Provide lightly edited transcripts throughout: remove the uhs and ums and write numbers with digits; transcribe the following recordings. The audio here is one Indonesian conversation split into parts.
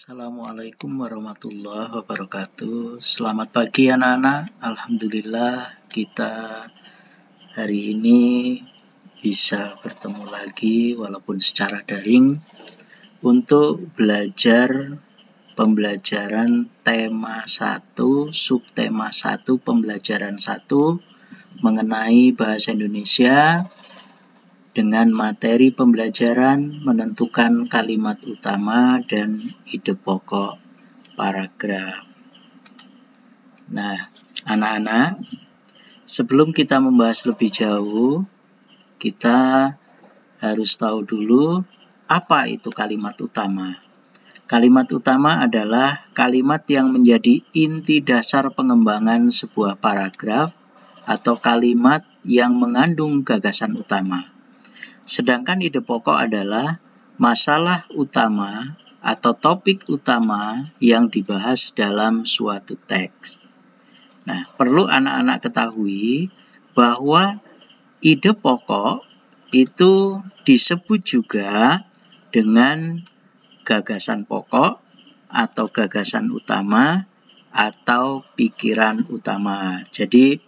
Assalamualaikum warahmatullahi wabarakatuh. Selamat pagi anak-anak. Alhamdulillah kita hari ini bisa bertemu lagi walaupun secara daring untuk belajar pembelajaran tema 1, subtema 1, pembelajaran 1 mengenai bahasa Indonesia dengan materi pembelajaran menentukan kalimat utama dan ide pokok paragraf. Nah, anak-anak, sebelum kita membahas lebih jauh, kita harus tahu dulu apa itu kalimat utama. Kalimat utama adalah kalimat yang menjadi inti dasar pengembangan sebuah paragraf atau kalimat yang mengandung gagasan utama. Sedangkan ide pokok adalah masalah utama atau topik utama yang dibahas dalam suatu teks. Nah, perlu anak-anak ketahui bahwa ide pokok itu disebut juga dengan gagasan pokok atau gagasan utama atau pikiran utama. Jadi,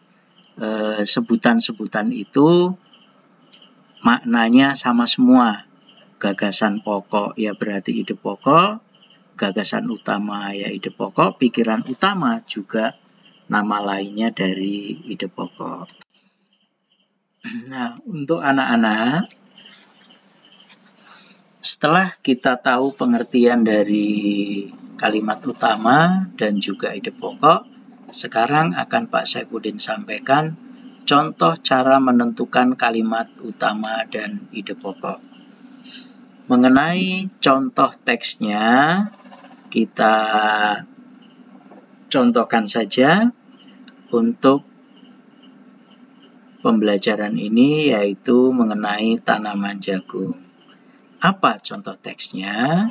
sebutan-sebutan itu maknanya sama semua. Gagasan pokok ya berarti ide pokok, gagasan utama ya ide pokok, pikiran utama juga nama lainnya dari ide pokok. Nah, untuk anak-anak, setelah kita tahu pengertian dari kalimat utama dan juga ide pokok, sekarang akan Pak Saifuddin sampaikan contoh cara menentukan kalimat utama dan ide pokok. Mengenai contoh teksnya, kita contohkan saja untuk pembelajaran ini, yaitu mengenai tanaman jagung. Apa contoh teksnya?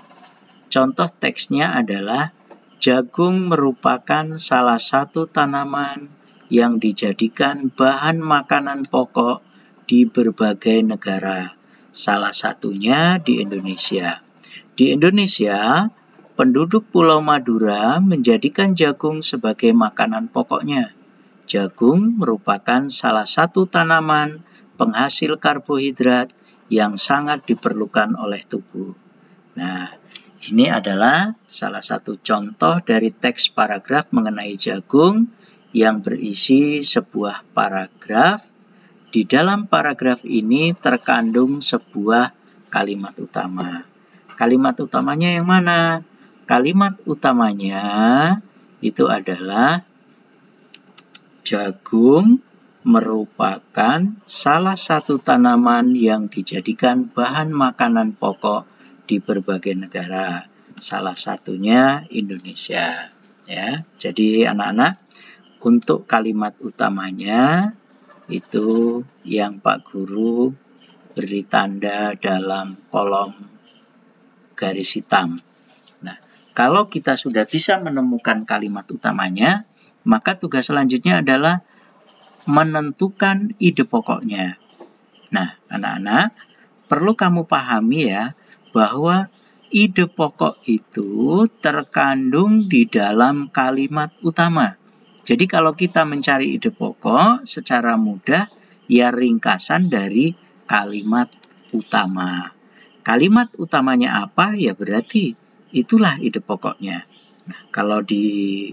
Contoh teksnya adalah jagung merupakan salah satu tanaman yang dijadikan bahan makanan pokok di berbagai negara, salah satunya di Indonesia. Di Indonesia, penduduk Pulau Madura menjadikan jagung sebagai makanan pokoknya. Jagung merupakan salah satu tanaman penghasil karbohidrat yang sangat diperlukan oleh tubuh. Nah, ini adalah salah satu contoh dari teks paragraf mengenai jagung yang berisi sebuah paragraf. Di dalam paragraf ini terkandung sebuah kalimat utama. Kalimat utamanya yang mana? Kalimat utamanya itu adalah jagung merupakan salah satu tanaman yang dijadikan bahan makanan pokok di berbagai negara. Salah satunya Indonesia. Ya, jadi anak-anak, untuk kalimat utamanya itu yang Pak Guru beri tanda dalam kolom garis hitam. Nah, kalau kita sudah bisa menemukan kalimat utamanya, maka tugas selanjutnya adalah menentukan ide pokoknya. Nah, anak-anak, perlu kamu pahami ya, bahwa ide pokok itu terkandung di dalam kalimat utama. Jadi kalau kita mencari ide pokok secara mudah, ya ringkasan dari kalimat utama. Kalimat utamanya apa? Ya berarti itulah ide pokoknya. Nah, kalau di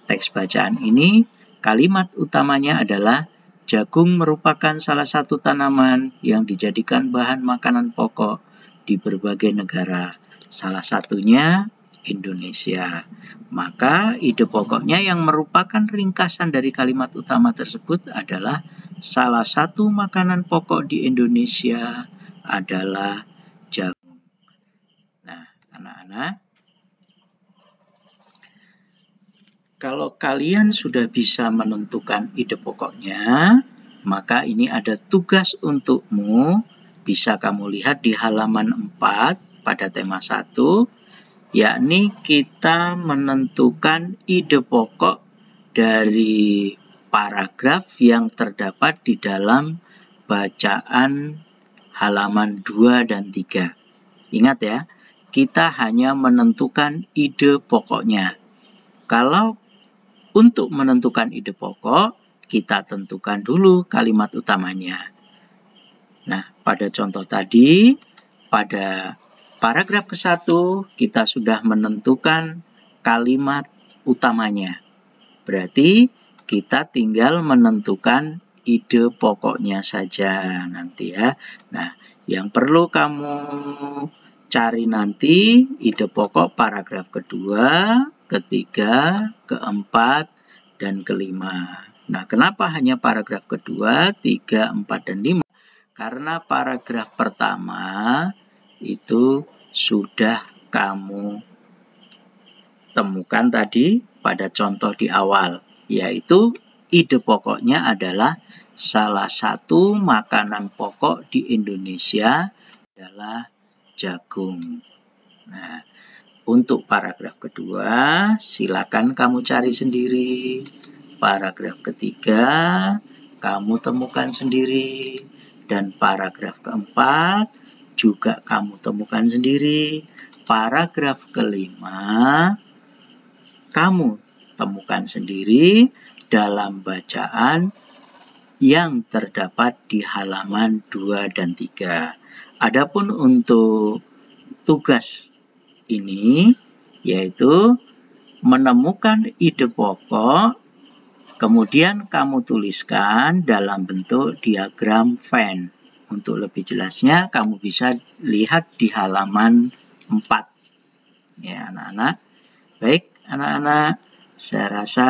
teks bacaan ini, kalimat utamanya adalah jagung merupakan salah satu tanaman yang dijadikan bahan makanan pokok di berbagai negara. Salah satunya Indonesia. Maka ide pokoknya yang merupakan ringkasan dari kalimat utama tersebut adalah salah satu makanan pokok di Indonesia adalah jagung. Nah, anak-anak, kalau kalian sudah bisa menentukan ide pokoknya, maka ini ada tugas untukmu. Bisa kamu lihat di halaman 4 pada tema 1, yakni kita menentukan ide pokok dari paragraf yang terdapat di dalam bacaan halaman 2 dan 3. Ingat ya, kita hanya menentukan ide pokoknya. Kalau untuk menentukan ide pokok, kita tentukan dulu kalimat utamanya. Nah, pada contoh tadi, pada paragraf ke-1, kita sudah menentukan kalimat utamanya. Berarti kita tinggal menentukan ide pokoknya saja nanti ya. Nah, yang perlu kamu cari nanti ide pokok paragraf kedua, ketiga, keempat, dan kelima. Nah, kenapa hanya paragraf kedua, 3, 4, dan 5? Karena paragraf pertama itu sudah kamu temukan tadi pada contoh di awal, yaitu ide pokoknya adalah salah satu makanan pokok di Indonesia adalah jagung. Nah, untuk paragraf kedua, silakan kamu cari sendiri. Paragraf ketiga, kamu temukan sendiri. Dan paragraf keempat juga kamu temukan sendiri. Paragraf kelima kamu temukan sendiri dalam bacaan yang terdapat di halaman 2 dan 3. Adapun untuk tugas ini yaitu menemukan ide pokok, kemudian kamu tuliskan dalam bentuk diagram Venn. Untuk lebih jelasnya, kamu bisa lihat di halaman 4. Ya, anak-anak. Baik, anak-anak. Saya rasa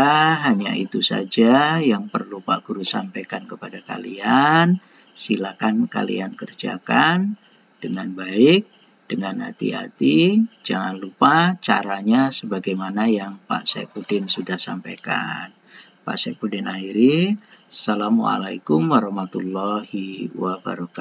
hanya itu saja yang perlu Pak Guru sampaikan kepada kalian. Silakan kalian kerjakan dengan baik, dengan hati-hati. Jangan lupa caranya sebagaimana yang Pak Saifuddin sudah sampaikan. Pak Saifuddin akhiri. Assalamualaikum warahmatullahi wabarakatuh.